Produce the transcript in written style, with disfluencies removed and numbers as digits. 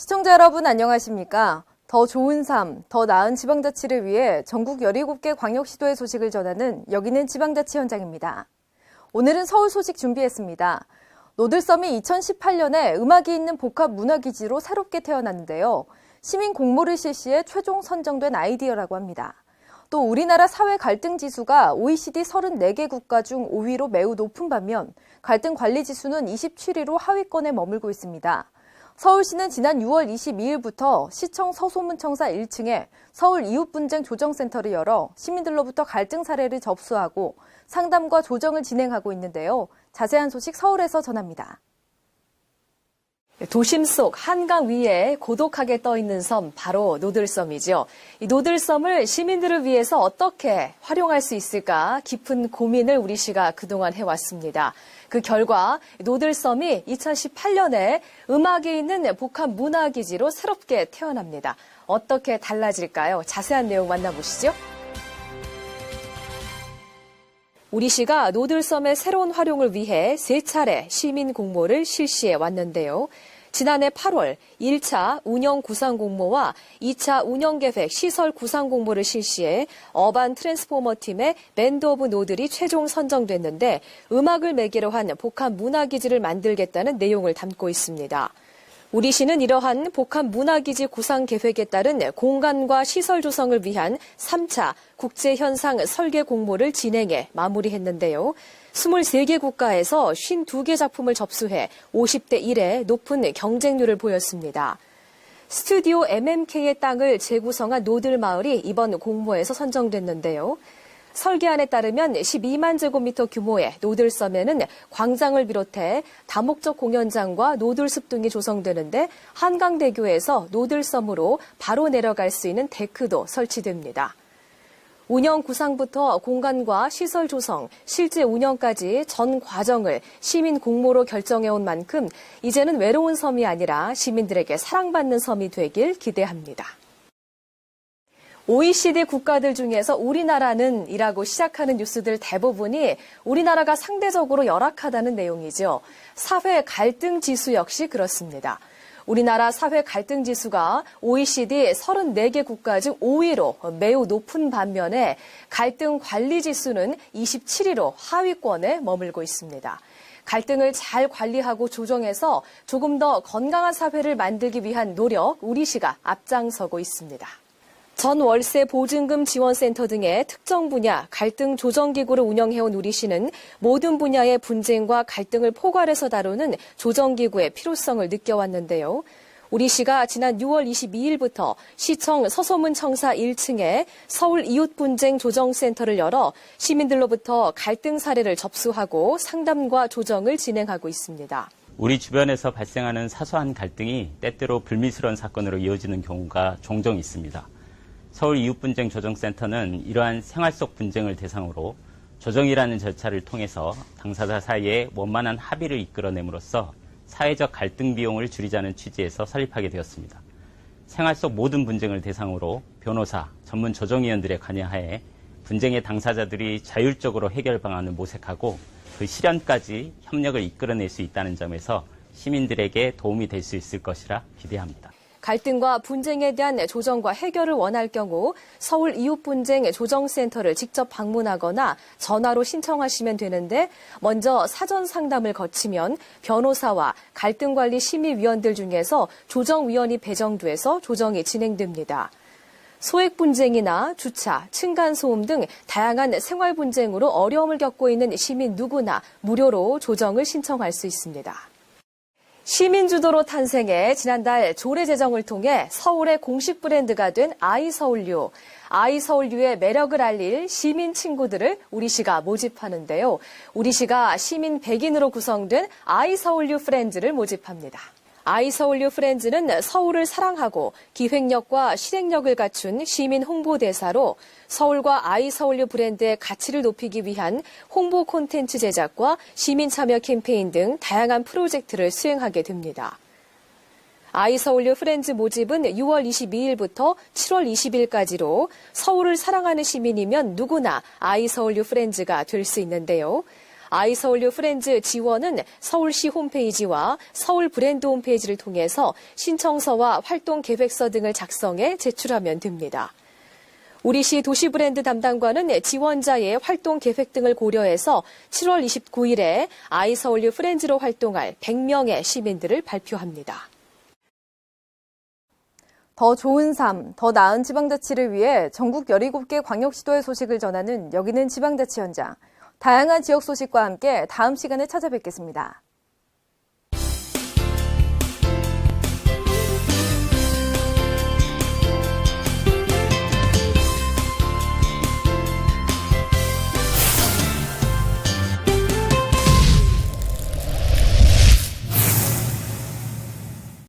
시청자 여러분 안녕하십니까? 더 좋은 삶, 더 나은 지방자치를 위해 전국 17개 광역시도의 소식을 전하는 여기는 지방자치 현장입니다. 오늘은 서울 소식 준비했습니다. 노들섬이 2018년에 음악이 있는 복합 문화기지로 새롭게 태어났는데요. 시민 공모를 실시해 최종 선정된 아이디어라고 합니다. 또 우리나라 사회 갈등 지수가 OECD 34개 국가 중 5위로 매우 높은 반면 갈등 관리 지수는 27위로 하위권에 머물고 있습니다. 서울시는 지난 6월 22일부터 시청 서소문청사 1층에 서울 이웃분쟁 조정센터를 열어 시민들로부터 갈등 사례를 접수하고 상담과 조정을 진행하고 있는데요. 자세한 소식 서울에서 전합니다. 도심 속 한강 위에 고독하게 떠있는 섬 바로 노들섬이죠. 이 노들섬을 시민들을 위해서 어떻게 활용할 수 있을까 깊은 고민을 우리 시가 그동안 해왔습니다. 그 결과 노들섬이 2018년에 음악이 있는 복합 문화기지로 새롭게 태어납니다. 어떻게 달라질까요? 자세한 내용 만나보시죠. 우리 시가 노들섬의 새로운 활용을 위해 3차례 시민 공모를 실시해 왔는데요. 지난해 8월 1차 운영 구상 공모와 2차 운영 계획 시설 구상 공모를 실시해 어반 트랜스포머 팀의 밴드 오브 노들이 최종 선정됐는데 음악을 매개로 한 복합 문화기지를 만들겠다는 내용을 담고 있습니다. 우리 시는 이러한 복합 문화기지 구상 계획에 따른 공간과 시설 조성을 위한 3차 국제현상 설계 공모를 진행해 마무리했는데요. 23개 국가에서 52개 작품을 접수해 50대 1의 높은 경쟁률을 보였습니다. 스튜디오 MMK의 땅을 재구성한 노들마을이 이번 공모에서 선정됐는데요. 설계안에 따르면 12만 제곱미터 규모의 노들섬에는 광장을 비롯해 다목적 공연장과 노들숲 등이 조성되는데 한강대교에서 노들섬으로 바로 내려갈 수 있는 데크도 설치됩니다. 운영 구상부터 공간과 시설 조성, 실제 운영까지 전 과정을 시민 공모로 결정해온 만큼 이제는 외로운 섬이 아니라 시민들에게 사랑받는 섬이 되길 기대합니다. OECD 국가들 중에서 우리나라는 이라고 시작하는 뉴스들 대부분이 우리나라가 상대적으로 열악하다는 내용이죠. 사회 갈등 지수 역시 그렇습니다. 우리나라 사회 갈등 지수가 OECD 34개 국가 중 5위로 매우 높은 반면에 갈등 관리 지수는 27위로 하위권에 머물고 있습니다. 갈등을 잘 관리하고 조정해서 조금 더 건강한 사회를 만들기 위한 노력, 우리 시가 앞장서고 있습니다. 전 월세 보증금 지원센터 등의 특정 분야 갈등 조정기구를 운영해온 우리 시는 모든 분야의 분쟁과 갈등을 포괄해서 다루는 조정기구의 필요성을 느껴왔는데요. 우리 시가 지난 6월 22일부터 시청 서소문청사 1층에 서울 이웃분쟁 조정센터를 열어 시민들로부터 갈등 사례를 접수하고 상담과 조정을 진행하고 있습니다. 우리 주변에서 발생하는 사소한 갈등이 때때로 불미스러운 사건으로 이어지는 경우가 종종 있습니다. 서울 이웃분쟁 조정센터는 이러한 생활 속 분쟁을 대상으로 조정이라는 절차를 통해서 당사자 사이에 원만한 합의를 이끌어냄으로써 사회적 갈등 비용을 줄이자는 취지에서 설립하게 되었습니다. 생활 속 모든 분쟁을 대상으로 변호사, 전문 조정위원들의 관여하에 분쟁의 당사자들이 자율적으로 해결 방안을 모색하고 그 실현까지 협력을 이끌어낼 수 있다는 점에서 시민들에게 도움이 될 수 있을 것이라 기대합니다. 갈등과 분쟁에 대한 조정과 해결을 원할 경우 서울 이웃분쟁 조정센터를 직접 방문하거나 전화로 신청하시면 되는데 먼저 사전 상담을 거치면 변호사와 갈등관리 심의위원들 중에서 조정위원이 배정돼서 조정이 진행됩니다. 소액 분쟁이나 주차, 층간소음 등 다양한 생활 분쟁으로 어려움을 겪고 있는 시민 누구나 무료로 조정을 신청할 수 있습니다. 시민주도로 탄생해 지난달 조례 제정을 통해 서울의 공식 브랜드가 된 아이서울유. 아이서울유의 매력을 알릴 시민 친구들을 우리 시가 모집하는데요. 우리 시가 시민 100인으로 구성된 아이서울유 프렌즈를 모집합니다. 아이서울유 프렌즈는 서울을 사랑하고 기획력과 실행력을 갖춘 시민 홍보대사로 서울과 아이서울유 브랜드의 가치를 높이기 위한 홍보 콘텐츠 제작과 시민 참여 캠페인 등 다양한 프로젝트를 수행하게 됩니다. 아이서울유 프렌즈 모집은 6월 22일부터 7월 20일까지로 서울을 사랑하는 시민이면 누구나 아이서울유 프렌즈가 될 수 있는데요. 아이서울유 프렌즈 지원은 서울시 홈페이지와 서울 브랜드 홈페이지를 통해서 신청서와 활동 계획서 등을 작성해 제출하면 됩니다. 우리시 도시브랜드 담당관은 지원자의 활동 계획 등을 고려해서 7월 29일에 아이서울유 프렌즈로 활동할 100명의 시민들을 발표합니다. 더 좋은 삶, 더 나은 지방자치를 위해 전국 17개 광역시도의 소식을 전하는 여기는 지방자치 현장. 다양한 지역 소식과 함께 다음 시간에 찾아뵙겠습니다.